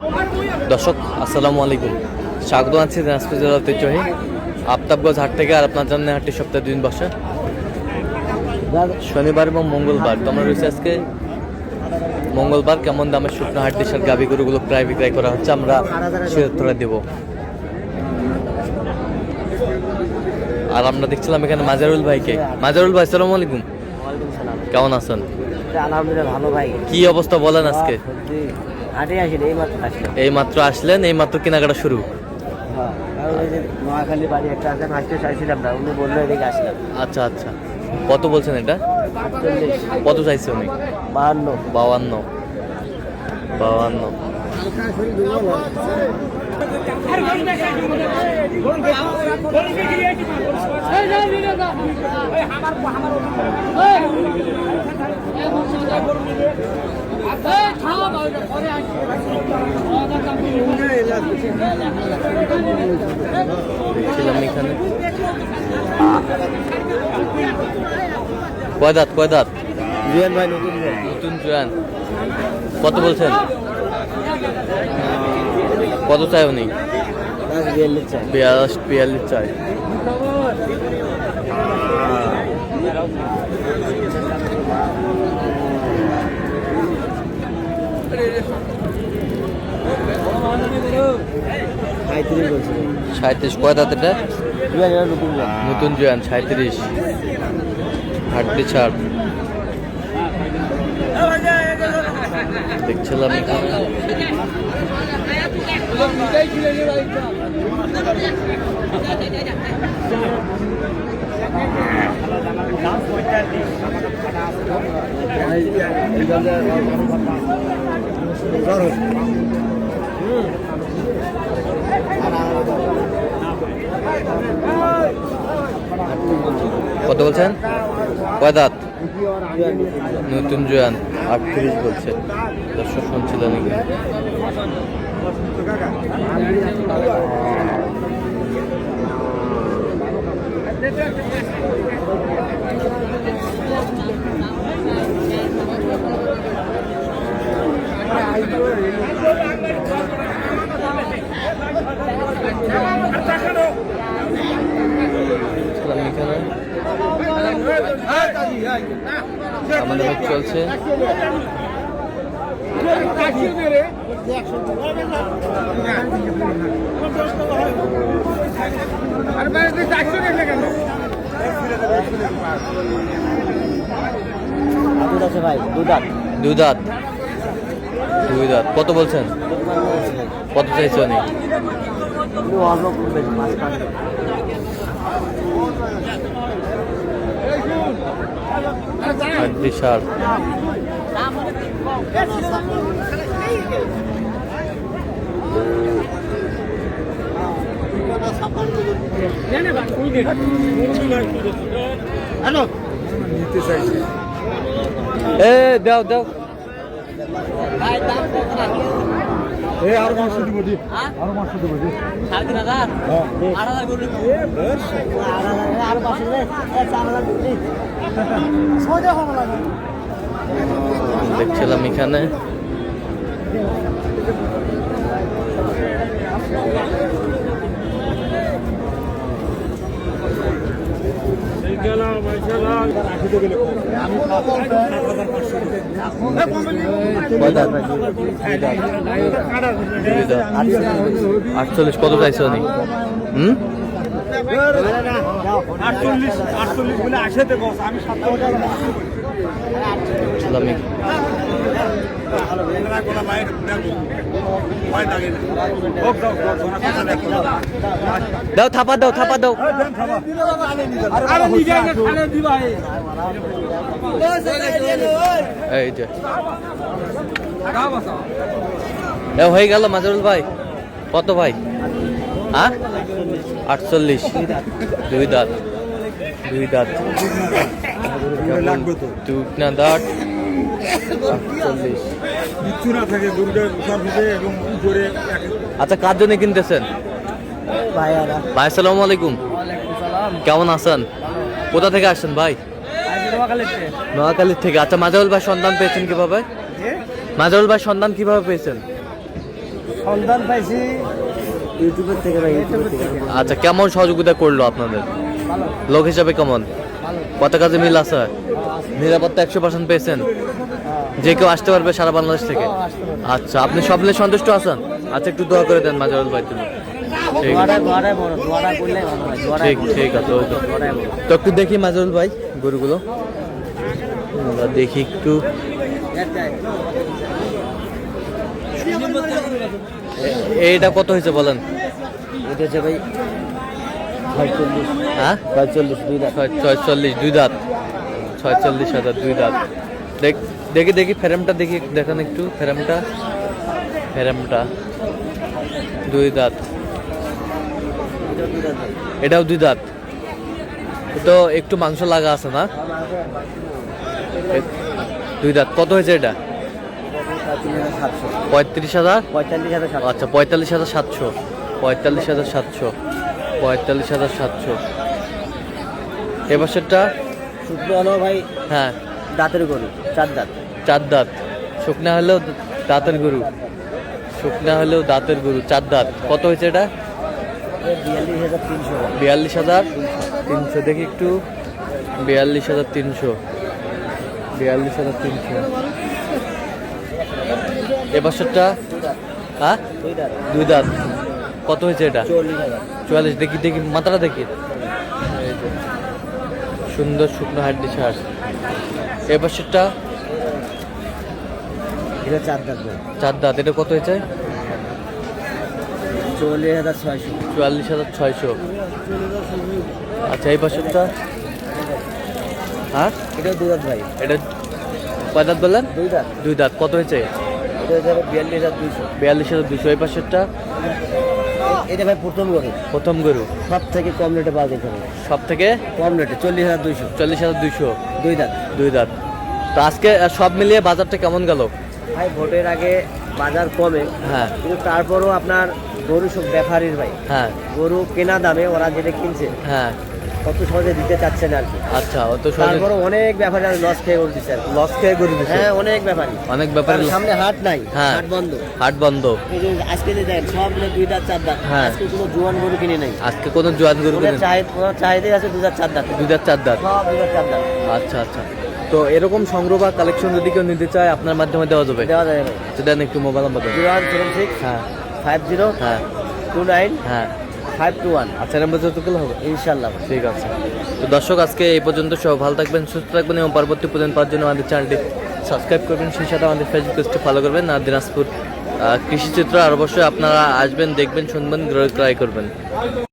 দর্শক আসসালামু আলাইকুম, স্বাগত আছি দিনাজপুর জেলার ঐতিহ্যবাহী আফতাবগঞ্জ হাট থেকে। আর আপনার জন্য হাটটি সপ্তাহে 2 দিন বসে, শনিবার এবং মঙ্গলবার। তো আমরা রয়েছে আজকে মঙ্গলবার। কেমন দামের শুকনো হাট দেশের গাভী গরুগুলো প্রায় বিক্রয় করা হচ্ছে আমরা সে উত্তরে দেব। আর আমরা দেখছিলাম এখানে মাজারুল ভাইকে। মাজারুল ভাই আসসালামু আলাইকুম, কেমন আছেন? আলহামদুলিল্লাহ ভালো ভাই। কি অবস্থা বলেন আজকে? এই মাত্র আসলেন, এই মাত্র কেনাকাটা শুরু। নোয়াখালী বাড়ি একটা আছে, আসতে চাইছিলাম না, উনি বললো এদিকে আসলাম। আচ্ছা আচ্ছা, কত বলছেন এটা? কত চাইছে উনি? 52। দেখছিলাম এখানে কয় দাঁত? জুয়ান ভাই, নতুন জুয়ান। কত বলছেন? কত চাই উনি? 42 চাই। সাঁত্রিশ। কয় দাঁত এটা? নতুন জুয়ান, 37। হাড্ডি ছাড়। দেখছিলাম এখানে কত বলছেন? কয় দাঁত? নতুন জোয়ান, 38 বলছে। দর্শক শুনছিলেন আমাদের চলছে। দুই দাঁত। কত বলছেন? কত চাইছে উনি? বিশাল। দাও আরো 500 দিব, আরো 500 দিব। 3,500 দেখছিলাম এখানে আটচল্লিশ। কত চাইছে উনি? 48 বলে আসেতে বস, আমি 7 দাও, থাপা দাও। এই যে হয়ে গেল মাজারুল ভাই। কত ভাই? 48। দুই দাঁত। দুটা দাঁত। 48। আচ্ছা, কার জন্য কিনতেছেন? ভাই আসসালামু আলাইকুম, কেমন আছেন? কোথা থেকে আসছেন ভাই? নোয়াখালীর থেকে। আচ্ছা, মাজারুল ভাই সন্ধান পেয়েছেন কিভাবে? মাজারুল ভাই সন্ধান কিভাবে পেয়েছেন? সন্ধান পাইছি ইউটিউবের থেকে ভাই, ইউটিউবের থেকে। আচ্ছা, কেমন সহযোগিতা করলো আপনাদের? ভালো লোক হিসাবে কেমন? ভালো। কত কাজে মিল আছে? নিরাপত্তা 100% পেয়েছেন? যে কেউ আসতে পারবে সারা বাংলাদেশ থেকে? আসতে পারবে। আচ্ছা, আপনি সব নিয়ে সন্তুষ্ট আছেন? আচ্ছা, একটু দোয়া করে দেন মাজারুল ভাই তুমি। ঠিক দোয়াটাই বড়, দোয়াটা করলে ভালো হয়, দোয়াটাই ঠিক বড়। ঠিক আছে, ওকে। দোয়াটাই বড়। তো একটু দেখি মাজারুল ভাই গরুগুলো, আমরা দেখি একটু। এইটা কত হয়েছে বলেন? এটা হচ্ছে ভাই 45, হ্যাঁ, 45 দুই দাঁত। 46 দুই দাঁত, 46,000 দুই দাঁত। দেখি দেখি ফ্রেমটা দেখি, দেখান একটু ফ্রেমটা। ফ্রেমটা দুই দাঁত, এটাও দুই দাঁত। তো একটু মাংস লাগা আছে না? দুই দাঁত। কত হয়েছে এটা? 45,700, 35,000। আচ্ছা, 45,700, 45,700, 45,700। এবার সেটা শুকনো হলো ভাই হ্যাঁ, দাঁতের গরু, 4 দাঁত। 4 দাঁত। শুকনা হলেও দাঁতের গরু, শুকনা হলেও দাঁতের গরু, 4 দাঁত। কত হয়েছে এটা? 42,300। 42,300। দেখি একটু, 42,300, 42,300। এবার সেটা হ্যাঁ, দুই দাঁত। দুই দাঁত। কত হয়েছে এটা? 40,000। 44। দেখি দেখি মাথাটা দেখি। এই যে, সুন্দর শুকনো হাড্ডি ছাড়। এবার সেটা এটা 4 দাঁত ভাই। 4 দাঁত। এটা কত হয়েছে? 44,600। 44,600। আচ্ছা, এই পাশেরটা হ্যাঁ, এটা দুই দাঁত ভাই। এটা কয় দাঁত বললেন? দুই দাঁত। দুই দাঁত। কত হয়েছে? এটা হচ্ছে 42,200। 42,200। এই পাশেরটা এটা ভাই প্রথম গরু, প্রথম গরু, সব থেকে কম রেটে পাওয়া যেতে হবে। সব থেকে কম রেটে 40,200। 40,200। দুই দাঁত। দুই দাঁত। তো আজকে সব মিলিয়ে বাজারটা কেমন গেল? ভাই ভোটের আগে বাজার কমে, হ্যাঁ কিন্তু তারপরও আপনার গরু সব ব্যাপারীর ভাই, হ্যাঁ গরু কেনা দামে ওরা যেটা কিনছে হ্যাঁ। কত সহজে দিতে চাচ্ছে না আর কি। আচ্ছা, অত সহজে তারপরও অনেক ব্যাপারী লস খেয়ে গরু দিচ্ছে আর কি। লস খেয়ে গরু দিছে? হ্যাঁ, অনেক ব্যাপারী। অনেক ব্যাপারে কারণ সামনে হাট নাই, হ্যাঁ। হাট বন্ধ। হাট বন্ধ। এই যে আজকে যে দেখেন সব মিলে 2 দাঁত 4 দাঁত, হ্যাঁ। আজকে কোনো জোয়ান গরু কিনে নাই। আজকে কোনো জোয়ান গরু ওদের কিনেন? চাহিদাই আছে 2 দাঁত 4 দাঁত, 2 দাঁত 4 দাঁত। সব 2 দাঁত 4 দাঁত আচ্ছা আচ্ছা। তো এরকম সংগ্রহ বা কালেকশন যদি কেউ নিতে চায় আপনার মাধ্যমে দেওয়া যাবে? দেওয়া যায় ভাই। তো দেন একটু মোবাইল নাম্বার দেন। 0176 হ্যাঁ 50 হ্যাঁ 29 হ্যাঁ। 521। আচ্ছা, নাম্বার যত গেলে হবে ইনশাআল্লাহ। ঠিক আছে। তো দর্শক, আজকে এই পর্যন্ত। সব ভালো থাকবেন, সুস্থ থাকবেন এবং পরবর্তী পর্যন্ত পাওয়ার জন্য আমাদের চ্যানেলটি সাবস্ক্রাইব করবেন, সেই সাথে আমাদের ফেসবুক পেজটি ফলো করবেন। আর দিনাজপুর কৃষিচিত্র, আর অবশ্যই আপনারা আসবেন, দেখবেন, শুনবেন, ক্রয় করবেন।